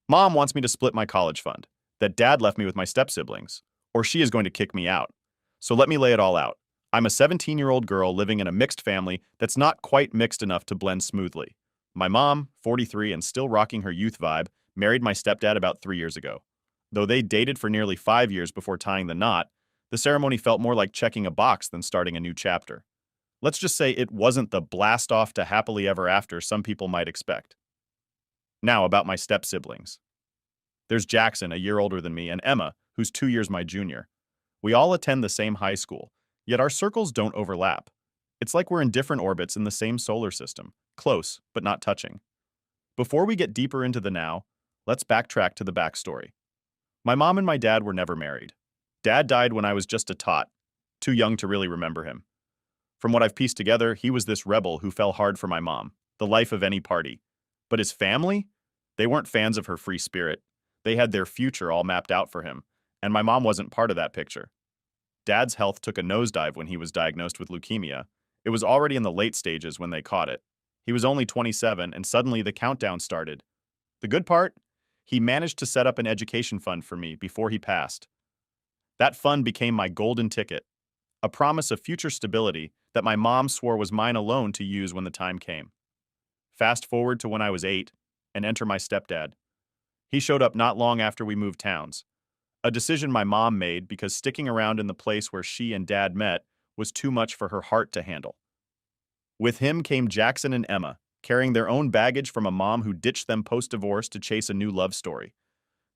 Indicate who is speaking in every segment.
Speaker 1: Mom wants me to split my college fund, that dad left me with my step-siblings, or she is going to kick me out. So let me lay it all out. I'm a 17-year-old girl living in a mixed family that's not quite mixed enough to blend smoothly. My mom, 43 and still rocking her youth vibe, married my stepdad about 3 years ago. Though they dated for nearly 5 years before tying the knot, the ceremony felt more like checking a box than starting a new chapter. Let's just say it wasn't the blast off to happily ever after some people might expect. Now about my step-siblings. There's Jackson, a year older than me, and Emma, who's 2 years my junior. We all attend the same high school, yet our circles don't overlap. It's like we're in different orbits in the same solar system, close, but not touching. Before we get deeper into the now, let's backtrack to the backstory. My mom and my dad were never married. Dad died when I was just a tot, too young to really remember him. From what I've pieced together, he was this rebel who fell hard for my mom, the life of any party. But his family? They weren't fans of her free spirit. They had their future all mapped out for him, and my mom wasn't part of that picture. Dad's health took a nosedive when he was diagnosed with leukemia. It was already in the late stages when they caught it. He was only 27, and suddenly the countdown started. The good part? He managed to set up an education fund for me before he passed. That fund became my golden ticket, a promise of future stability that my mom swore was mine alone to use when the time came. Fast forward to when I was 8, and enter my stepdad. He showed up not long after we moved towns, a decision my mom made because sticking around in the place where she and dad met was too much for her heart to handle. With him came Jackson and Emma, carrying their own baggage from a mom who ditched them post-divorce to chase a new love story.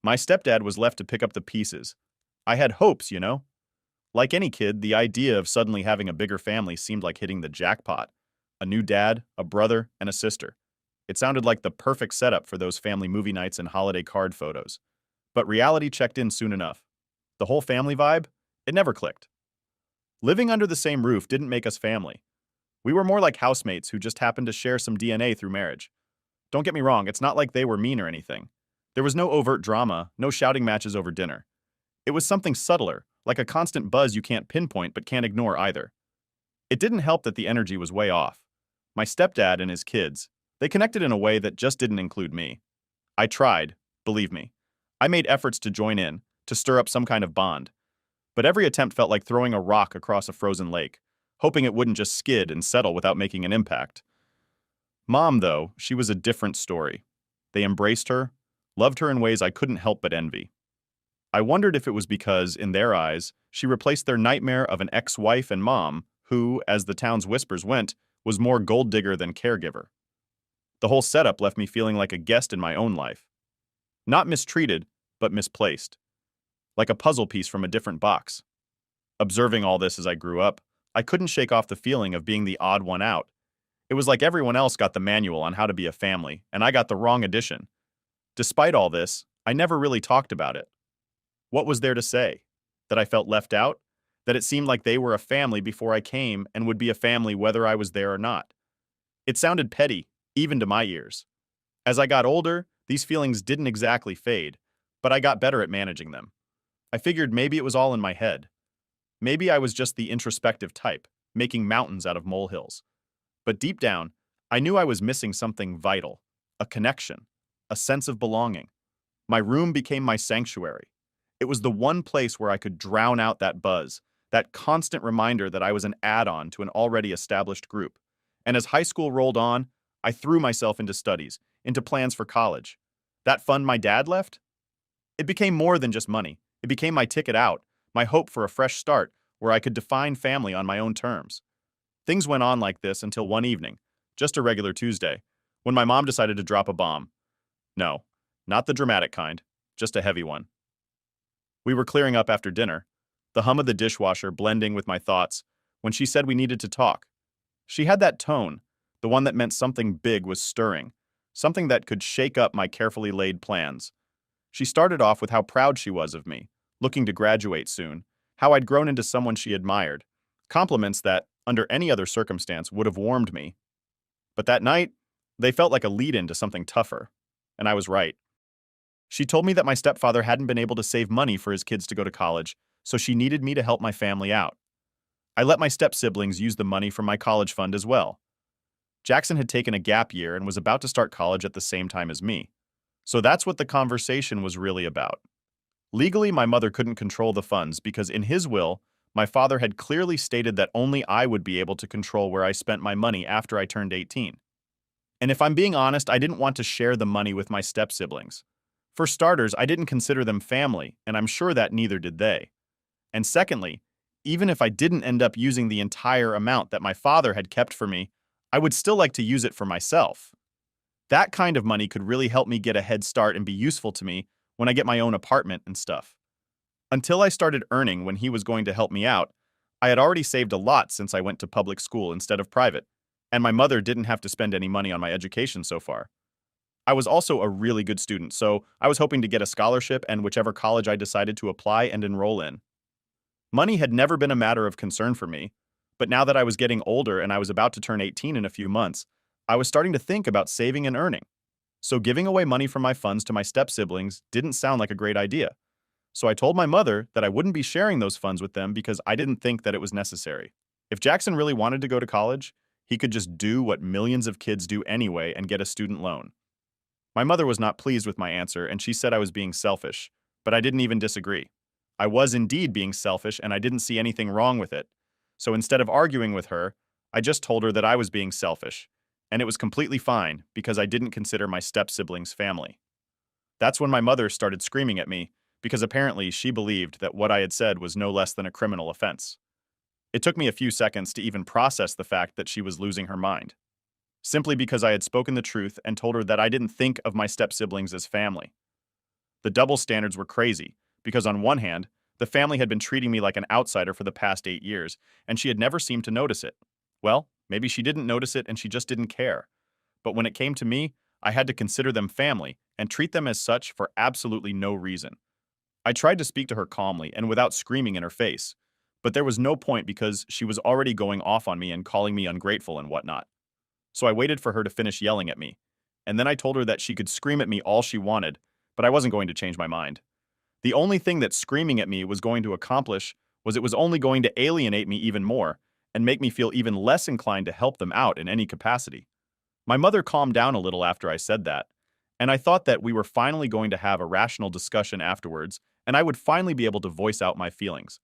Speaker 1: My stepdad was left to pick up the pieces. I had hopes, you know? Like any kid, the idea of suddenly having a bigger family seemed like hitting the jackpot. A new dad, a brother, and a sister. It sounded like the perfect setup for those family movie nights and holiday card photos. But reality checked in soon enough. The whole family vibe? It never clicked. Living under the same roof didn't make us family. We were more like housemates who just happened to share some DNA through marriage. Don't get me wrong, it's not like they were mean or anything. There was no overt drama, no shouting matches over dinner. It was something subtler, like a constant buzz you can't pinpoint but can't ignore either. It didn't help that the energy was way off. My stepdad and his kids, they connected in a way that just didn't include me. I tried, believe me. I made efforts to join in, to stir up some kind of bond. But every attempt felt like throwing a rock across a frozen lake, hoping it wouldn't just skid and settle without making an impact. Mom, though, she was a different story. They embraced her, loved her in ways I couldn't help but envy. I wondered if it was because, in their eyes, she replaced their nightmare of an ex-wife and mom who, as the town's whispers went, was more gold digger than caregiver. The whole setup left me feeling like a guest in my own life. Not mistreated, but misplaced. Like a puzzle piece from a different box. Observing all this as I grew up, I couldn't shake off the feeling of being the odd one out. It was like everyone else got the manual on how to be a family, and I got the wrong edition. Despite all this, I never really talked about it. What was there to say? That I felt left out? That it seemed like they were a family before I came and would be a family whether I was there or not? It sounded petty, even to my ears. As I got older, these feelings didn't exactly fade, but I got better at managing them. I figured maybe it was all in my head. Maybe I was just the introspective type, making mountains out of molehills. But deep down, I knew I was missing something vital, a connection, a sense of belonging. My room became my sanctuary. It was the one place where I could drown out that buzz, that constant reminder that I was an add-on to an already established group. And as high school rolled on, I threw myself into studies, into plans for college. That fund my dad left? It became more than just money. It became my ticket out, my hope for a fresh start where I could define family on my own terms. Things went on like this until one evening, just a regular Tuesday, when my mom decided to drop a bomb. No, not the dramatic kind, just a heavy one. We were clearing up after dinner, the hum of the dishwasher blending with my thoughts, when she said we needed to talk. She had that tone, the one that meant something big was stirring, something that could shake up my carefully laid plans. She started off with how proud she was of me, looking to graduate soon, how I'd grown into someone she admired, compliments that, under any other circumstance, would have warmed me. But that night, they felt like a lead-in to something tougher, and I was right. She told me that my stepfather hadn't been able to save money for his kids to go to college, so she needed me to help my family out. I let my step-siblings use the money from my college fund as well. Jackson had taken a gap year and was about to start college at the same time as me. So that's what the conversation was really about. Legally, my mother couldn't control the funds because in his will, my father had clearly stated that only I would be able to control where I spent my money after I turned 18. And if I'm being honest, I didn't want to share the money with my step-siblings. For starters, I didn't consider them family, and I'm sure that neither did they. And secondly, even if I didn't end up using the entire amount that my father had kept for me, I would still like to use it for myself. That kind of money could really help me get a head start and be useful to me when I get my own apartment and stuff. Until I started earning when he was going to help me out, I had already saved a lot since I went to public school instead of private, and my mother didn't have to spend any money on my education so far. I was also a really good student, so I was hoping to get a scholarship and whichever college I decided to apply and enroll in. Money had never been a matter of concern for me, but now that I was getting older and I was about to turn 18 in a few months, I was starting to think about saving and earning. So giving away money from my funds to my step-siblings didn't sound like a great idea. So I told my mother that I wouldn't be sharing those funds with them because I didn't think that it was necessary. If Jackson really wanted to go to college, he could just do what millions of kids do anyway and get a student loan. My mother was not pleased with my answer and she said I was being selfish, but I didn't even disagree. I was indeed being selfish and I didn't see anything wrong with it. So instead of arguing with her, I just told her that I was being selfish, and it was completely fine because I didn't consider my step-siblings family. That's when my mother started screaming at me because apparently she believed that what I had said was no less than a criminal offense. It took me a few seconds to even process the fact that she was losing her mind, simply because I had spoken the truth and told her that I didn't think of my step-siblings as family. The double standards were crazy, because on one hand, the family had been treating me like an outsider for the past 8 years, and she had never seemed to notice it. Well, maybe she didn't notice it and she just didn't care. But when it came to me, I had to consider them family and treat them as such for absolutely no reason. I tried to speak to her calmly and without screaming in her face, but there was no point because she was already going off on me and calling me ungrateful and whatnot. So I waited for her to finish yelling at me, and then I told her that she could scream at me all she wanted, but I wasn't going to change my mind. The only thing that screaming at me was going to accomplish was it was only going to alienate me even more and make me feel even less inclined to help them out in any capacity. My mother calmed down a little after I said that, and I thought that we were finally going to have a rational discussion afterwards and I would finally be able to voice out my feelings.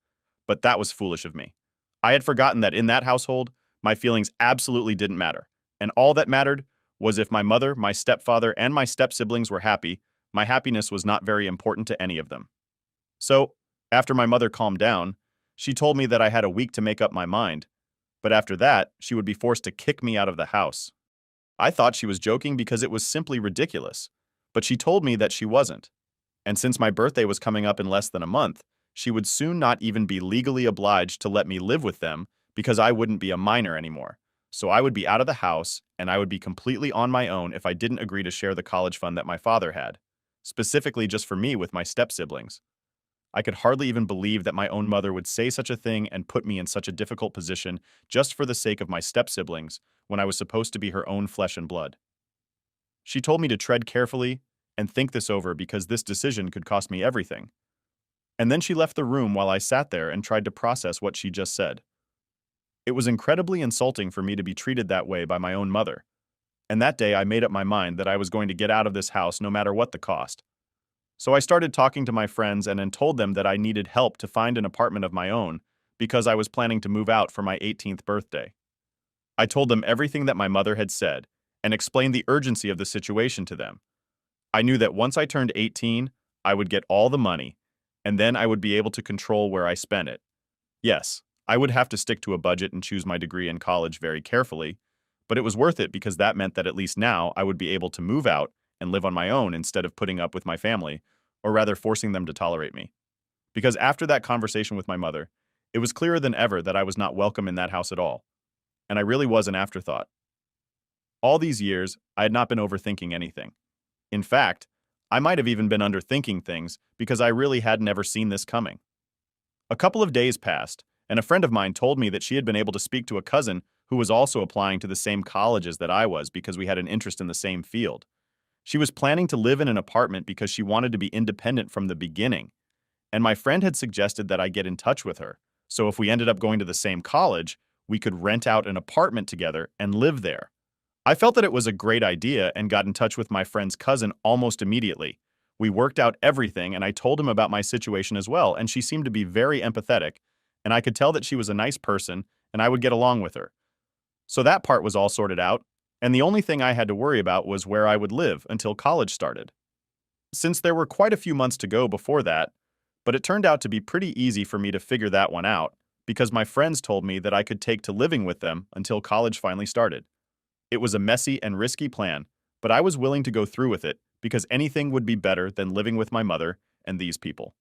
Speaker 1: But that was foolish of me. I had forgotten that in that household, my feelings absolutely didn't matter, and all that mattered was if my mother, my stepfather, and my step-siblings were happy. My happiness was not very important to any of them. So, after my mother calmed down, she told me that I had a week to make up my mind, but after that, she would be forced to kick me out of the house. I thought she was joking because it was simply ridiculous, but she told me that she wasn't. And since my birthday was coming up in less than a month, she would soon not even be legally obliged to let me live with them because I wouldn't be a minor anymore. So I would be out of the house, and I would be completely on my own if I didn't agree to share the college fund that my father had, specifically just for me with my step-siblings. I could hardly even believe that my own mother would say such a thing and put me in such a difficult position just for the sake of my step-siblings when I was supposed to be her own flesh and blood. She told me to tread carefully and think this over because this decision could cost me everything. And then she left the room while I sat there and tried to process what she just said. It was incredibly insulting for me to be treated that way by my own mother. And that day I made up my mind that I was going to get out of this house no matter what the cost. So I started talking to my friends and then told them that I needed help to find an apartment of my own because I was planning to move out for my 18th birthday. I told them everything that my mother had said and explained the urgency of the situation to them. I knew that once I turned 18, I would get all the money, and then I would be able to control where I spent it. Yes, I would have to stick to a budget and choose my degree in college very carefully, but it was worth it because that meant that at least now I would be able to move out and live on my own instead of putting up with my family, or rather forcing them to tolerate me. Because after that conversation with my mother, it was clearer than ever that I was not welcome in that house at all, and I really was an afterthought. All these years, I had not been overthinking anything. In fact, I might have even been underthinking things because I really had never seen this coming. A couple of days passed, and a friend of mine told me that she had been able to speak to a cousin who was also applying to the same colleges that I was because we had an interest in the same field. She was planning to live in an apartment because she wanted to be independent from the beginning, and my friend had suggested that I get in touch with her, so if we ended up going to the same college, we could rent out an apartment together and live there. I felt that it was a great idea and got in touch with my friend's cousin almost immediately. We worked out everything, and I told him about my situation as well, and she seemed to be very empathetic, and I could tell that she was a nice person and I would get along with her. So that part was all sorted out, and the only thing I had to worry about was where I would live until college started. Since there were quite a few months to go before that, but it turned out to be pretty easy for me to figure that one out because my friends told me that I could take to living with them until college finally started. It was a messy and risky plan, but I was willing to go through with it because anything would be better than living with my mother and these people.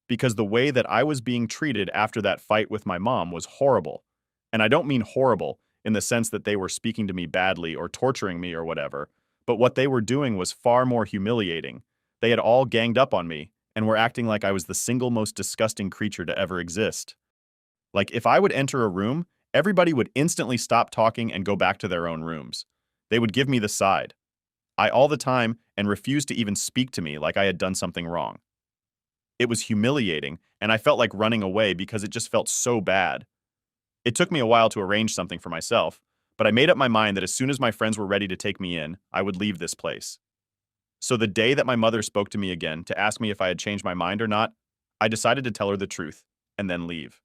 Speaker 1: Because the way that I was being treated after that fight with my mom was horrible. And I don't mean horrible in the sense that they were speaking to me badly or torturing me or whatever, but what they were doing was far more humiliating. They had all ganged up on me and were acting like I was the single most disgusting creature to ever exist. Like, if I would enter a room, everybody would instantly stop talking and go back to their own rooms. They would give me the side. I all the time and refused to even speak to me like I had done something wrong. It was humiliating, and I felt like running away because it just felt so bad. It took me a while to arrange something for myself, but I made up my mind that as soon as my friends were ready to take me in, I would leave this place. So the day that my mother spoke to me again to ask me if I had changed my mind or not, I decided to tell her the truth and then leave.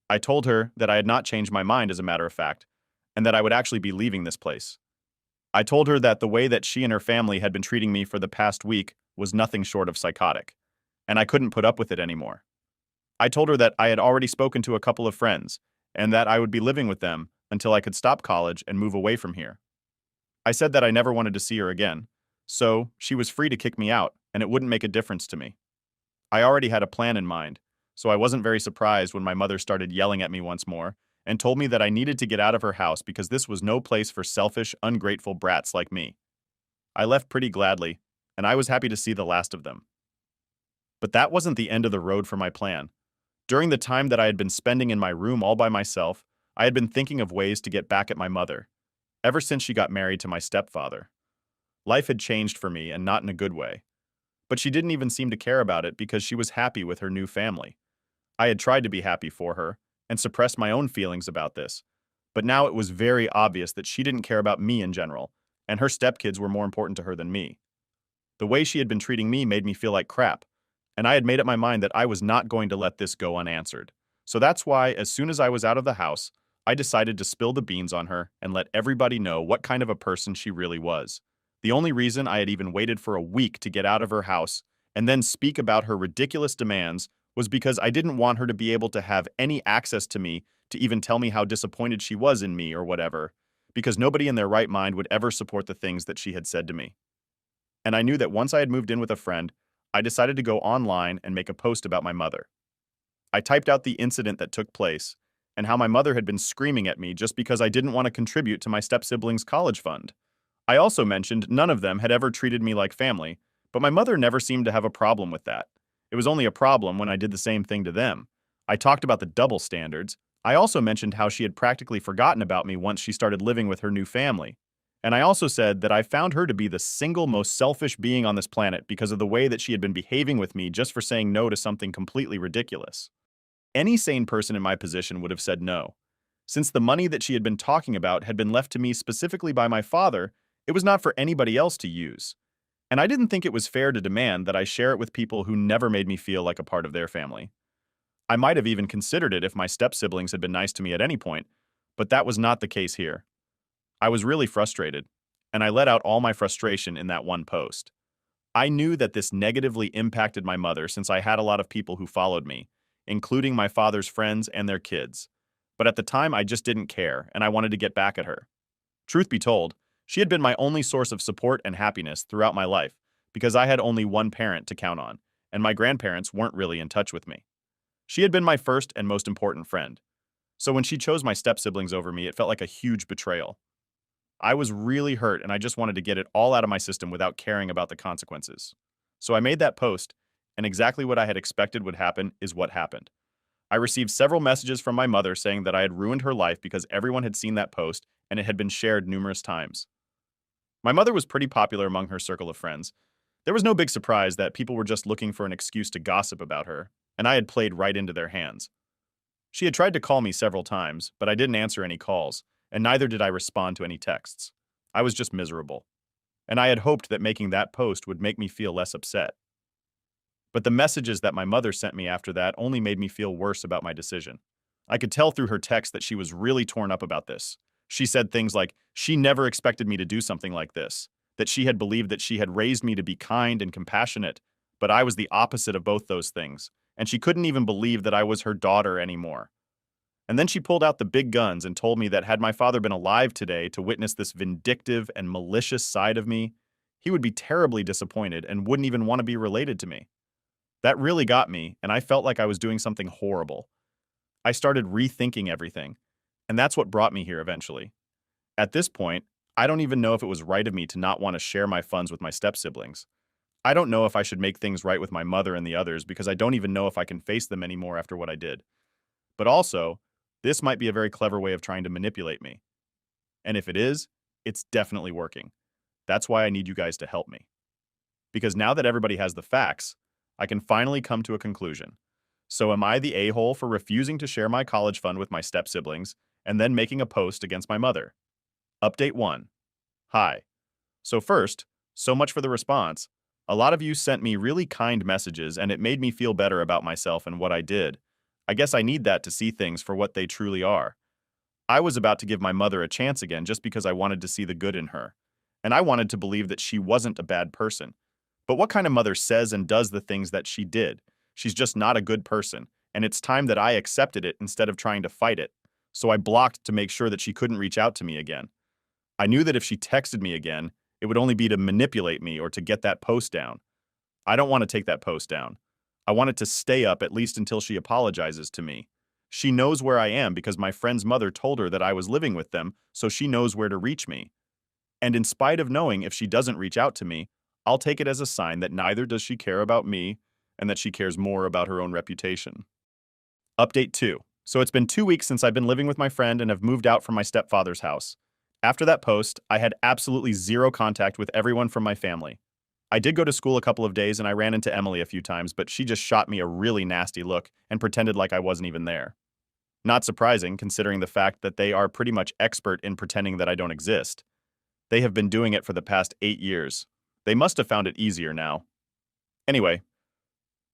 Speaker 1: I told her that I had not changed my mind, as a matter of fact, and that I would actually be leaving this place. I told her that the way that she and her family had been treating me for the past week was nothing short of psychotic, and I couldn't put up with it anymore. I told her that I had already spoken to a couple of friends, and that I would be living with them until I could stop college and move away from here. I said that I never wanted to see her again, so she was free to kick me out, and it wouldn't make a difference to me. I already had a plan in mind, so I wasn't very surprised when my mother started yelling at me once more and told me that I needed to get out of her house because this was no place for selfish, ungrateful brats like me. I left pretty gladly, and I was happy to see the last of them. But that wasn't the end of the road for my plan. During the time that I had been spending in my room all by myself, I had been thinking of ways to get back at my mother, ever since she got married to my stepfather. Life had changed for me, and not in a good way. But she didn't even seem to care about it because she was happy with her new family. I had tried to be happy for her and suppressed my own feelings about this, but now it was very obvious that she didn't care about me in general, and her stepkids were more important to her than me. The way she had been treating me made me feel like crap, and I had made up my mind that I was not going to let this go unanswered. So that's why, as soon as I was out of the house, I decided to spill the beans on her and let everybody know what kind of a person she really was. The only reason I had even waited for a week to get out of her house and then speak about her ridiculous demands was because I didn't want her to be able to have any access to me to even tell me how disappointed she was in me or whatever, because nobody in their right mind would ever support the things that she had said to me. And I knew that once I had moved in with a friend, I decided to go online and make a post about my mother. I typed out the incident that took place and how my mother had been screaming at me just because I didn't want to contribute to my step-siblings' college fund. I also mentioned none of them had ever treated me like family, but my mother never seemed to have a problem with that. It was only a problem when I did the same thing to them. I talked about the double standards. I also mentioned how she had practically forgotten about me once she started living with her new family. And I also said that I found her to be the single most selfish being on this planet because of the way that she had been behaving with me just for saying no to something completely ridiculous. Any sane person in my position would have said no. Since the money that she had been talking about had been left to me specifically by my father, it was not for anybody else to use. And I didn't think it was fair to demand that I share it with people who never made me feel like a part of their family. I might have even considered it if my step-siblings had been nice to me at any point, but that was not the case here. I was really frustrated, and I let out all my frustration in that one post. I knew that this negatively impacted my mother since I had a lot of people who followed me, including my father's friends and their kids. But at the time, I just didn't care, and I wanted to get back at her. Truth be told, she had been my only source of support and happiness throughout my life because I had only one parent to count on, and my grandparents weren't really in touch with me. She had been my first and most important friend. So when she chose my step-siblings over me, it felt like a huge betrayal. I was really hurt, and I just wanted to get it all out of my system without caring about the consequences. So I made that post, and exactly what I had expected would happen is what happened. I received several messages from my mother saying that I had ruined her life because everyone had seen that post and it had been shared numerous times. My mother was pretty popular among her circle of friends. There was no big surprise that people were just looking for an excuse to gossip about her, and I had played right into their hands. She had tried to call me several times, but I didn't answer any calls, and neither did I respond to any texts. I was just miserable. And I had hoped that making that post would make me feel less upset. But the messages that my mother sent me after that only made me feel worse about my decision. I could tell through her text that she was really torn up about this. She said things like, she never expected me to do something like this, that she had believed that she had raised me to be kind and compassionate, but I was the opposite of both those things, and she couldn't even believe that I was her daughter anymore. And then she pulled out the big guns and told me that had my father been alive today to witness this vindictive and malicious side of me, he would be terribly disappointed and wouldn't even want to be related to me. That really got me, and I felt like I was doing something horrible. I started rethinking everything, and that's what brought me here eventually. At this point, I don't even know if it was right of me to not want to share my funds with my step-siblings. I don't know if I should make things right with my mother and the others because I don't even know if I can face them anymore after what I did. But also, this might be a very clever way of trying to manipulate me. And if it is, it's definitely working. That's why I need you guys to help me. Because now that everybody has the facts, I can finally come to a conclusion. So am I the a-hole for refusing to share my college fund with my step-siblings and then making a post against my mother? Update 1. Hi. So first, so much for the response. A lot of you sent me really kind messages and it made me feel better about myself and what I did. I guess I need that to see things for what they truly are. I was about to give my mother a chance again just because I wanted to see the good in her. And I wanted to believe that she wasn't a bad person. But what kind of mother says and does the things that she did? She's just not a good person, and it's time that I accepted it instead of trying to fight it. So I blocked to make sure that she couldn't reach out to me again. I knew that if she texted me again, it would only be to manipulate me or to get that post down. I don't want to take that post down. I want it to stay up at least until she apologizes to me. She knows where I am because my friend's mother told her that I was living with them, so she knows where to reach me. And in spite of knowing if she doesn't reach out to me, I'll take it as a sign that neither does she care about me and that she cares more about her own reputation. Update 2. So it's been 2 weeks since I've been living with my friend and have moved out from my stepfather's house. After that post, I had absolutely zero contact with everyone from my family. I did go to school a couple of days and I ran into Emily a few times, but she just shot me a really nasty look and pretended like I wasn't even there. Not surprising, considering the fact that they are pretty much expert in pretending that I don't exist. They have been doing it for the past 8 years. They must have found it easier now. Anyway,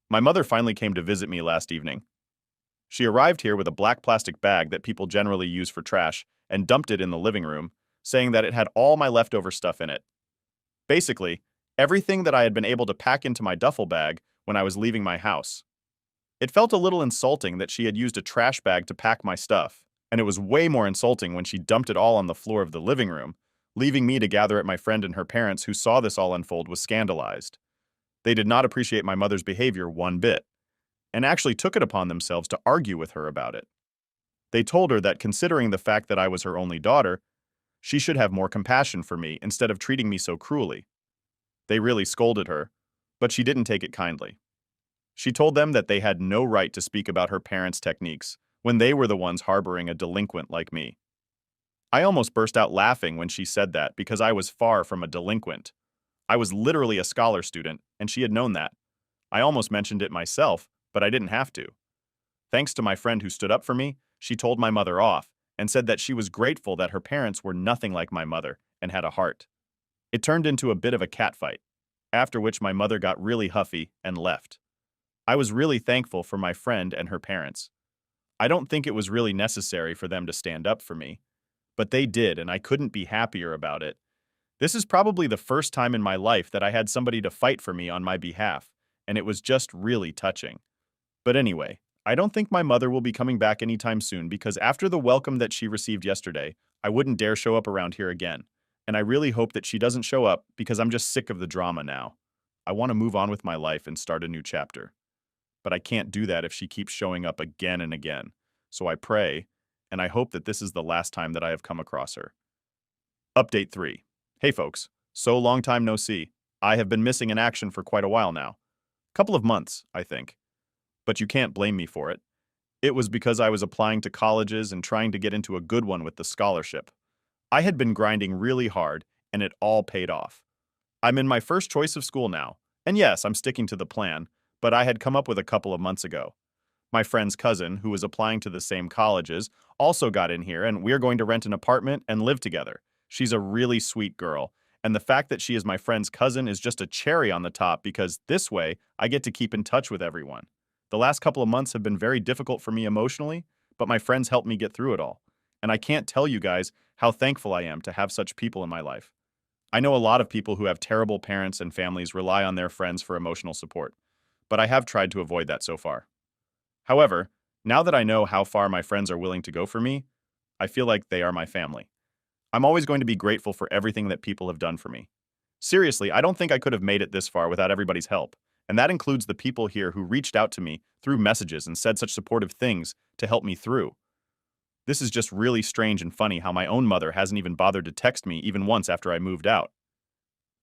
Speaker 1: my mother finally came to visit me last evening. She arrived here with a black plastic bag that people generally use for trash and dumped it in the living room, saying that it had all my leftover stuff in it. Basically, everything that I had been able to pack into my duffel bag when I was leaving my house. It felt a little insulting that she had used a trash bag to pack my stuff, and it was way more insulting when she dumped it all on the floor of the living room, leaving me to gather at my friend and her parents who saw this all unfold was scandalized. They did not appreciate my mother's behavior one bit, and actually took it upon themselves to argue with her about it. They told her that considering the fact that I was her only daughter, she should have more compassion for me instead of treating me so cruelly. They really scolded her, but she didn't take it kindly. She told them that they had no right to speak about her parents' techniques when they were the ones harboring a delinquent like me. I almost burst out laughing when she said that because I was far from a delinquent. I was literally a scholar student, and she had known that. I almost mentioned it myself, but I didn't have to. Thanks to my friend who stood up for me, she told my mother off and said that she was grateful that her parents were nothing like my mother and had a heart. It turned into a bit of a catfight, after which my mother got really huffy and left. I was really thankful for my friend and her parents. I don't think it was really necessary for them to stand up for me, but they did, and I couldn't be happier about it. This is probably the first time in my life that I had somebody to fight for me on my behalf, and it was just really touching. But anyway, I don't think my mother will be coming back anytime soon because after the welcome that she received yesterday, I wouldn't dare show up around here again. And I really hope that she doesn't show up because I'm just sick of the drama now. I want to move on with my life and start a new chapter. But I can't do that if she keeps showing up again and again. So I pray, and I hope that this is the last time that I have come across her. Update 3. Hey folks, so long time no see. I have been missing in action for quite a while now. Couple of months, I think. But you can't blame me for it. It was because I was applying to colleges and trying to get into a good one with the scholarship. I had been grinding really hard, and it all paid off. I'm in my first choice of school now, and yes, I'm sticking to the plan, but I had come up with a couple of months ago. My friend's cousin, who was applying to the same colleges, also got in here, and we're going to rent an apartment and live together. She's a really sweet girl, and the fact that she is my friend's cousin is just a cherry on the top because this way I get to keep in touch with everyone. The last couple of months have been very difficult for me emotionally, but my friends helped me get through it all. And I can't tell you guys how thankful I am to have such people in my life. I know a lot of people who have terrible parents and families rely on their friends for emotional support, but I have tried to avoid that so far. However, now that I know how far my friends are willing to go for me, I feel like they are my family. I'm always going to be grateful for everything that people have done for me. Seriously, I don't think I could have made it this far without everybody's help, and that includes the people here who reached out to me through messages and said such supportive things to help me through. This is just really strange and funny how my own mother hasn't even bothered to text me even once after I moved out.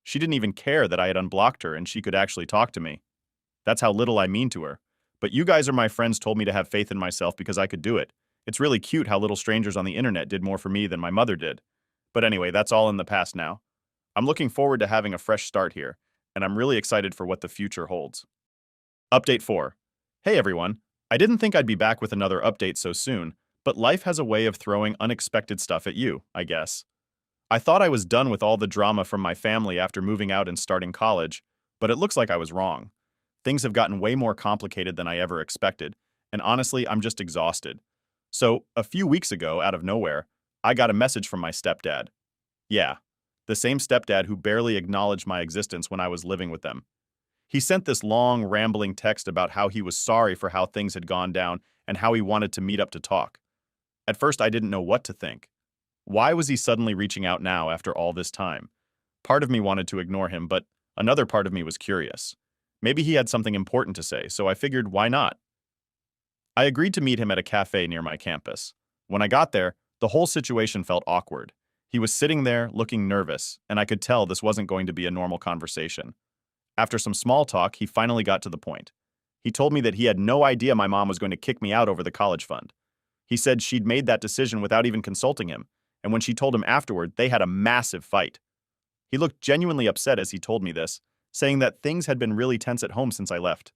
Speaker 1: She didn't even care that I had unblocked her and she could actually talk to me. That's how little I mean to her. But you guys are my friends told me to have faith in myself because I could do it. It's really cute how little strangers on the internet did more for me than my mother did. But anyway, that's all in the past now. I'm looking forward to having a fresh start here, and I'm really excited for what the future holds. Update 4. Hey everyone. I didn't think I'd be back with another update so soon, but life has a way of throwing unexpected stuff at you, I guess. I thought I was done with all the drama from my family after moving out and starting college, but it looks like I was wrong. Things have gotten way more complicated than I ever expected, and honestly, I'm just exhausted. So, a few weeks ago, out of nowhere, I got a message from my stepdad. Yeah, the same stepdad who barely acknowledged my existence when I was living with them. He sent this long, rambling text about how he was sorry for how things had gone down and how he wanted to meet up to talk. At first, I didn't know what to think. Why was he suddenly reaching out now after all this time? Part of me wanted to ignore him, but another part of me was curious. Maybe he had something important to say, so I figured why not? I agreed to meet him at a cafe near my campus. When I got there, the whole situation felt awkward. He was sitting there, looking nervous, and I could tell this wasn't going to be a normal conversation. After some small talk, he finally got to the point. He told me that he had no idea my mom was going to kick me out over the college fund. He said she'd made that decision without even consulting him, and when she told him afterward, they had a massive fight. He looked genuinely upset as he told me this, saying that things had been really tense at home since I left.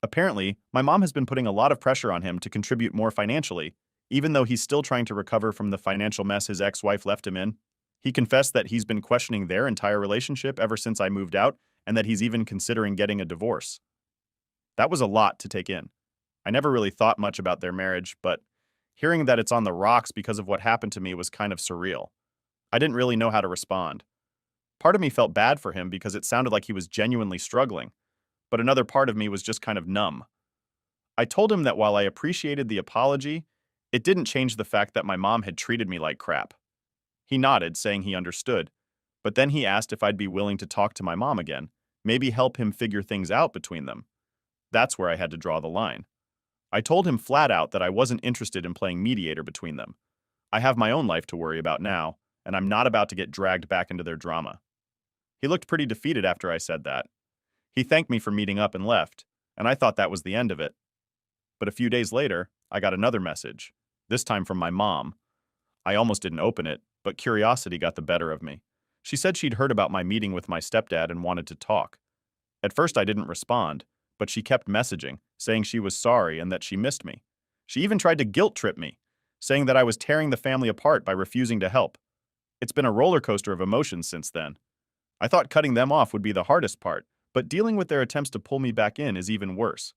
Speaker 1: Apparently, my mom has been putting a lot of pressure on him to contribute more financially, even though he's still trying to recover from the financial mess his ex-wife left him in. He confessed that he's been questioning their entire relationship ever since I moved out, and that he's even considering getting a divorce. That was a lot to take in. I never really thought much about their marriage, but hearing that it's on the rocks because of what happened to me was kind of surreal. I didn't really know how to respond. Part of me felt bad for him because it sounded like he was genuinely struggling, but another part of me was just kind of numb. I told him that while I appreciated the apology, it didn't change the fact that my mom had treated me like crap. He nodded, saying he understood, but then he asked if I'd be willing to talk to my mom again, maybe help him figure things out between them. That's where I had to draw the line. I told him flat out that I wasn't interested in playing mediator between them. I have my own life to worry about now, and I'm not about to get dragged back into their drama. He looked pretty defeated after I said that. He thanked me for meeting up and left, and I thought that was the end of it. But a few days later, I got another message, this time from my mom. I almost didn't open it, but curiosity got the better of me. She said she'd heard about my meeting with my stepdad and wanted to talk. At first I didn't respond, but she kept messaging, saying she was sorry and that she missed me. She even tried to guilt trip me, saying that I was tearing the family apart by refusing to help. It's been a roller coaster of emotions since then. I thought cutting them off would be the hardest part, but dealing with their attempts to pull me back in is even worse.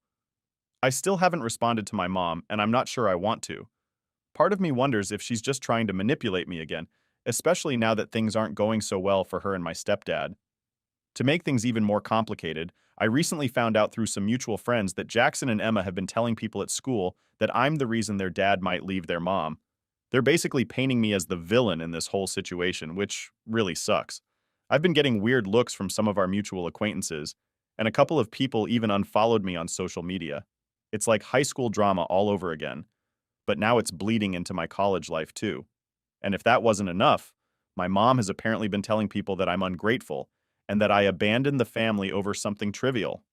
Speaker 1: I still haven't responded to my mom, and I'm not sure I want to. Part of me wonders if she's just trying to manipulate me again, especially now that things aren't going so well for her and my stepdad. To make things even more complicated, I recently found out through some mutual friends that Jackson and Emma have been telling people at school that I'm the reason their dad might leave their mom. They're basically painting me as the villain in this whole situation, which really sucks. I've been getting weird looks from some of our mutual acquaintances, and a couple of people even unfollowed me on social media. It's like high school drama all over again, but now it's bleeding into my college life too. And if that wasn't enough, my mom has apparently been telling people that I'm ungrateful and that I abandoned the family over something trivial.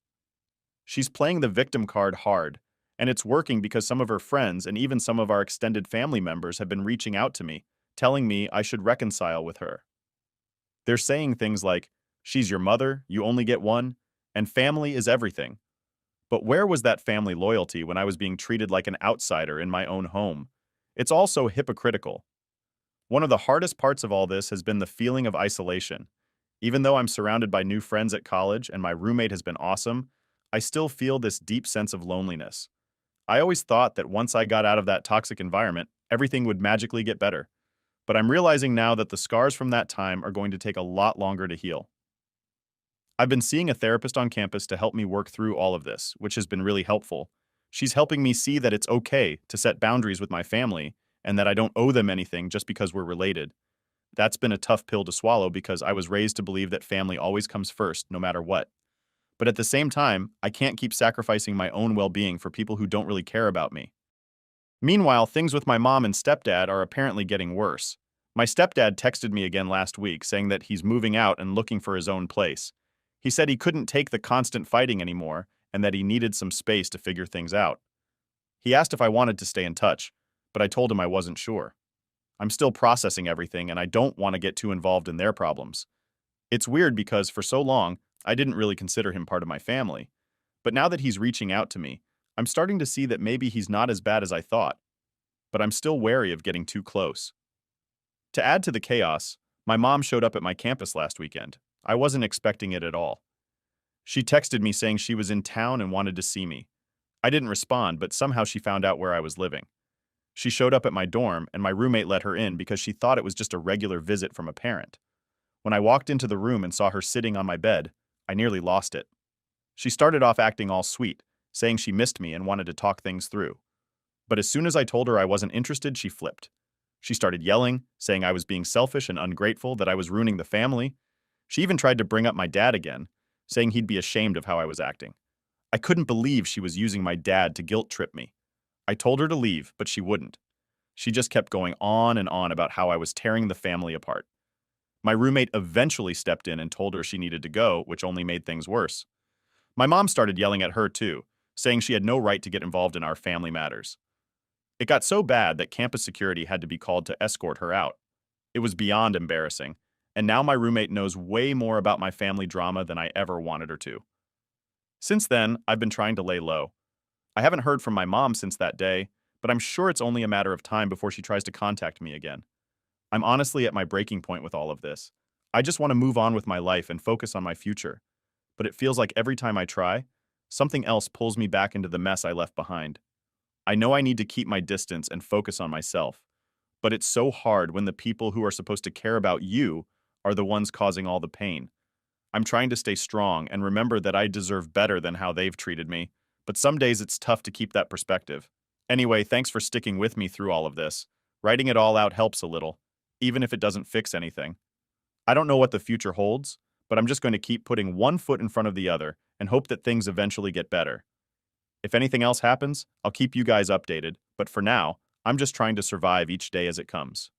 Speaker 1: She's playing the victim card hard, and it's working because some of her friends and even some of our extended family members have been reaching out to me, telling me I should reconcile with her. They're saying things like, "She's your mother, you only get one," and "family is everything." But where was that family loyalty when I was being treated like an outsider in my own home? It's all so hypocritical. One of the hardest parts of all this has been the feeling of isolation. Even though I'm surrounded by new friends at college and my roommate has been awesome, I still feel this deep sense of loneliness. I always thought that once I got out of that toxic environment, everything would magically get better. But I'm realizing now that the scars from that time are going to take a lot longer to heal. I've been seeing a therapist on campus to help me work through all of this, which has been really helpful. She's helping me see that it's okay to set boundaries with my family and that I don't owe them anything just because we're related. That's been a tough pill to swallow because I was raised to believe that family always comes first, no matter what. But at the same time, I can't keep sacrificing my own well being for people who don't really care about me. Meanwhile, things with my mom and stepdad are apparently getting worse. My stepdad texted me again last week saying that he's moving out and looking for his own place. He said he couldn't take the constant fighting anymore and that he needed some space to figure things out. He asked if I wanted to stay in touch, but I told him I wasn't sure. I'm still processing everything and I don't want to get too involved in their problems. It's weird because for so long, I didn't really consider him part of my family. But now that he's reaching out to me, I'm starting to see that maybe he's not as bad as I thought. But I'm still wary of getting too close. To add to the chaos, my mom showed up at my campus last weekend. I wasn't expecting it at all. She texted me saying she was in town and wanted to see me. I didn't respond, but somehow she found out where I was living. She showed up at my dorm, and my roommate let her in because she thought it was just a regular visit from a parent. When I walked into the room and saw her sitting on my bed, I nearly lost it. She started off acting all sweet, saying she missed me and wanted to talk things through. But as soon as I told her I wasn't interested, she flipped. She started yelling, saying I was being selfish and ungrateful, that I was ruining the family. She even tried to bring up my dad again, saying he'd be ashamed of how I was acting. I couldn't believe she was using my dad to guilt trip me. I told her to leave, but she wouldn't. She just kept going on and on about how I was tearing the family apart. My roommate eventually stepped in and told her she needed to go, which only made things worse. My mom started yelling at her too, saying she had no right to get involved in our family matters. It got so bad that campus security had to be called to escort her out. It was beyond embarrassing, and now my roommate knows way more about my family drama than I ever wanted her to. Since then, I've been trying to lay low. I haven't heard from my mom since that day, but I'm sure it's only a matter of time before she tries to contact me again. I'm honestly at my breaking point with all of this. I just want to move on with my life and focus on my future. But it feels like every time I try, something else pulls me back into the mess I left behind. I know I need to keep my distance and focus on myself, but it's so hard when the people who are supposed to care about you are the ones causing all the pain. I'm trying to stay strong and remember that I deserve better than how they've treated me, but some days it's tough to keep that perspective. Anyway, thanks for sticking with me through all of this. Writing it all out helps a little, even if it doesn't fix anything. I don't know what the future holds, but I'm just going to keep putting one foot in front of the other and hope that things eventually get better. If anything else happens, I'll keep you guys updated, but for now, I'm just trying to survive each day as it comes.